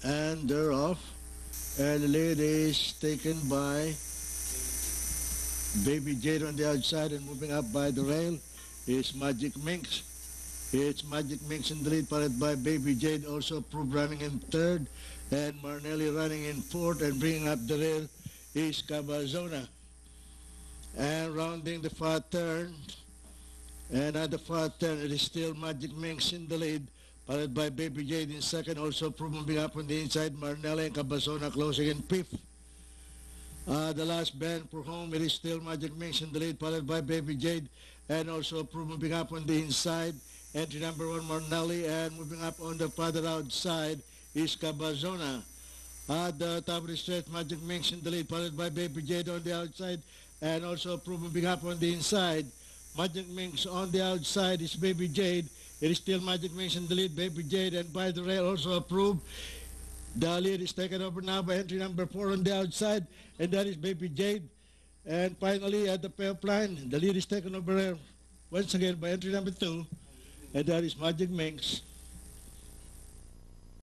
And they're off. And the lead is taken by Baby Jade on the outside, and moving up by the rail is Magic Minx. It's Magic Minx in the lead, followed by Baby Jade, also approved running in third, and Marnelli running in fourth, and bringing up the rail is Cabazona. And rounding the far turn, and at the far turn, it is still Magic Minx in the lead, followed by Baby Jade in second, also approved moving up on the inside, Marnelli and Cabazona closing in fifth. The last bend for home, it is still Magic Minx in the lead, followed by Baby Jade, and also approved moving up on the inside. Entry number 1, Marnelli, and moving up on the farther outside is Cabazona. At the top of the stretch, Magic Minx in the lead, followed by Baby Jade on the outside, and also approved moving up on the inside. Magic Minx on the outside is Baby Jade. It is still Magic Minx in the lead, Baby Jade, and by the rail also approved. The lead is taken over now by entry number 4 on the outside, and that is Baby Jade. And finally, at the payoff line, the lead is taken over once again by entry number 2, and that is Magic Minx.